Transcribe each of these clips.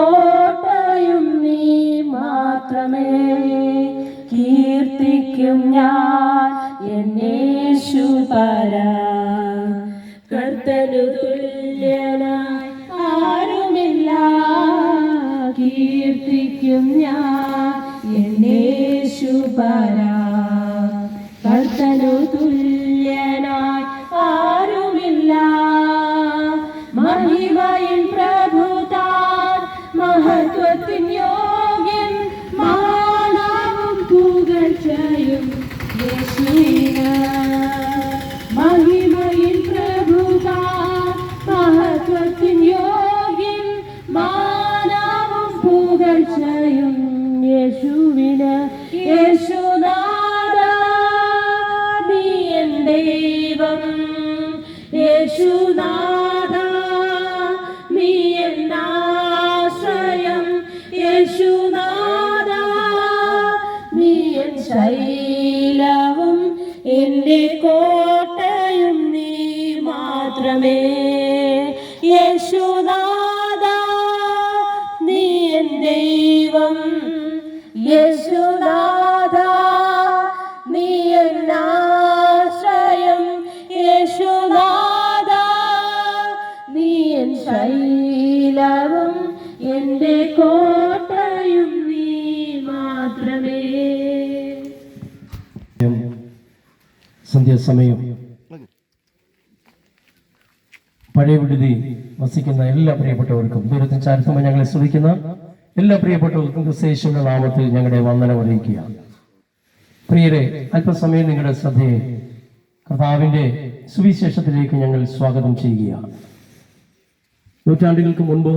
കോട്ടയും നീ മാത്രമേ. കീർത്തിക്കും ഞാൻ യേശുപരാ. കർത്തനു തുല്യനായി ആരുമില്ല. കീർത്തിക്കും ഞാൻ യേശുപരാ. കർത്തനു തുല്യനായി ആരുമില്ല. മഹിമയിൻ പ്രഭുതാൻ മഹത്വത്തിൻ യോഗ്യൻ. മാനവും പുകഴ്ചയും യേശുവിന്. മഹിമയിൻ പ്രഭുതാൻ മഹത്വത്തിൻ യോഗ്യൻ. മാനവും പുകഴ്ചയും യേശുവിന്. യേശുനാഥാ നീ എൻ ദൈവം. യേശുനാഥാ നീ എൻ ആശ്രയം. യേശുനാഥാ നീ എൻ ശൈലവും എൻ്റെ കോട്ടയും നീ മാത്രമേ. യേശുനാഥാ നീ എൻ ദൈവം. യേശുനാഥാ നീ എൻ ആശ്രയം. യേശുനാഥാ നീ എൻ ശൈലവും എൻ്റെ കോട്ടയും നീ മാത്രമേ. സന്ധ്യാസമയം പഴയ വിടുതി വസിക്കുന്ന എല്ലാ പ്രിയപ്പെട്ടവർക്കും, ദൂരത്തിന് ചാരിത്രമായി ഞങ്ങളെ സ്തുതിക്കുന്ന എല്ലാ പ്രിയപ്പെട്ടവർക്കും ക്രിസ്തുയേശുവിന്റെ നാമത്തിൽ ഞങ്ങളുടെ വന്ദനം അറിയിക്കുക. പ്രിയരെ, അല്പസമയം നിങ്ങളുടെ ശ്രദ്ധയെ കർത്താവിന്റെ സുവിശേഷത്തിലേക്ക് ഞങ്ങൾ സ്വാഗതം ചെയ്യുകയാണ്. നൂറ്റാണ്ടുകൾക്ക് മുൻപ്,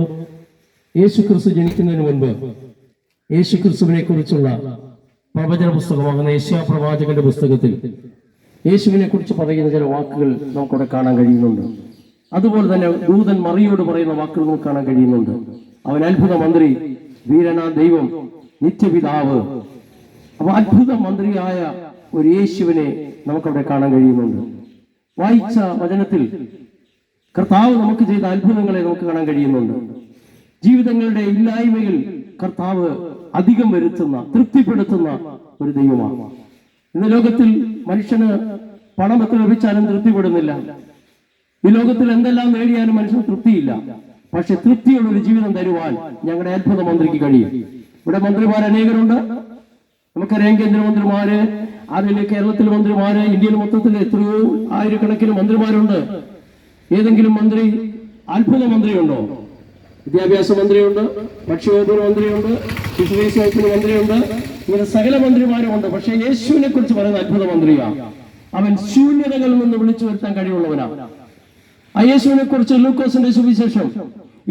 യേശു ക്രിസ്തു ജനിക്കുന്നതിന് മുൻപ്, യേശു ക്രിസ്തുവിനെ കുറിച്ചുള്ള പ്രവചന പുസ്തകമാകുന്ന യേശയ്യാ പ്രവാചകന്റെ പുസ്തകത്തിൽ യേശുവിനെ കുറിച്ച് പറയുന്ന ചില വാക്കുകൾ നമുക്കവിടെ കാണാൻ കഴിയുന്നുണ്ട്. അതുപോലെ തന്നെ ദൂതൻ മറിയോട് പറയുന്ന വാക്കുകൾ നമുക്ക് കാണാൻ കഴിയുന്നുണ്ട്. അവൻ അത്ഭുത മന്ത്രി, വീരനാ ദൈവം, നിത്യപിതാവ്. അപ്പൊ അത്ഭുത മന്ത്രിയായ ഒരു യേശുവിനെ നമുക്കവിടെ കാണാൻ കഴിയുന്നുണ്ട്. വായിച്ച വചനത്തിൽ കർത്താവ് നമുക്ക് ചെയ്ത അത്ഭുതങ്ങളെ നമുക്ക് കാണാൻ കഴിയുന്നുണ്ട്. ജീവിതങ്ങളുടെ ഇല്ലായ്മയിൽ കർത്താവ് അധികം വരുത്തുന്ന, തൃപ്തിപ്പെടുത്തുന്ന ഒരു ദൈവമാണ്. ഇന്ന് ലോകത്തിൽ മനുഷ്യന് പണം എത്ര ലഭിച്ചാലും തൃപ്തിപ്പെടുന്നില്ല. ഈ ലോകത്തിൽ എന്തെല്ലാം നേടിയാലും മനുഷ്യന് തൃപ്തിയില്ല. പക്ഷെ തൃപ്തിയുള്ള ഒരു ജീവിതം തരുവാൻ ഞങ്ങളുടെ അത്ഭുത മന്ത്രിക്ക് കഴിയും. ഇവിടെ മന്ത്രിമാർ അനേകരുണ്ട്. നമുക്കറിയാം, കേന്ദ്രമന്ത്രിമാര്, അതിൽ കേരളത്തിലെ മന്ത്രിമാര്, ഇന്ത്യയിൽ മൊത്തത്തിൽ എത്രയോ ആയിരക്കണക്കിന് മന്ത്രിമാരുണ്ട്. ഏതെങ്കിലും മന്ത്രി അത്ഭുത മന്ത്രിയുണ്ടോ? വിദ്യാഭ്യാസ മന്ത്രിയുണ്ട്, ഭക്ഷ്യവകുപ്പിന് മന്ത്രിയുണ്ട്, ഫിഷറീസ് വകുപ്പിന് മന്ത്രിയുണ്ട്. ഇങ്ങനെ സകല മന്ത്രിമാരുമുണ്ട്. പക്ഷെ യേശുവിനെ കുറിച്ച് പറയുന്ന അത്ഭുത മന്ത്രിയാണ്. അവൻ ശൂന്യതകളിൽ നിന്ന് വിളിച്ചു വരുത്താൻ കഴിവുള്ളവനാണ്. ആ യേശുവിനെ കുറിച്ച് ലൂക്കോസിന്റെ സുവിശേഷം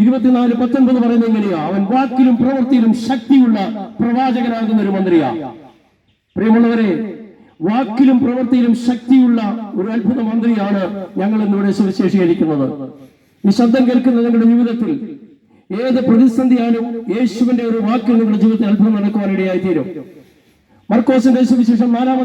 24:19 പറയുന്നത് എങ്ങനെയാ? അവൻ വാക്കിലും പ്രവൃത്തിയിലും ശക്തിയുള്ള പ്രവാചകനാകുന്ന ഒരു മന്ത്രിയാ. പ്രിയമുള്ളവരെ, വാക്കിലും പ്രവൃത്തിയിലും ശക്തിയുള്ള ഒരു അത്ഭുത മന്ത്രിയാണ് ഞങ്ങൾ ഇന്നിവിടെ സുവിശേഷീകരിക്കുന്നത്. ഈ ശബ്ദം കേൾക്കുന്ന നിങ്ങളുടെ ജീവിതത്തിൽ ഏത് പ്രതിസന്ധിയാലും യേശുവിന്റെ ഒരു വാക്കിൽ നിങ്ങളുടെ ജീവിതത്തിൽ അത്ഭുതം നടക്കുവാനിടയായി തീരും. മർക്കോസിന്റെ സുവിശേഷം 4-ാം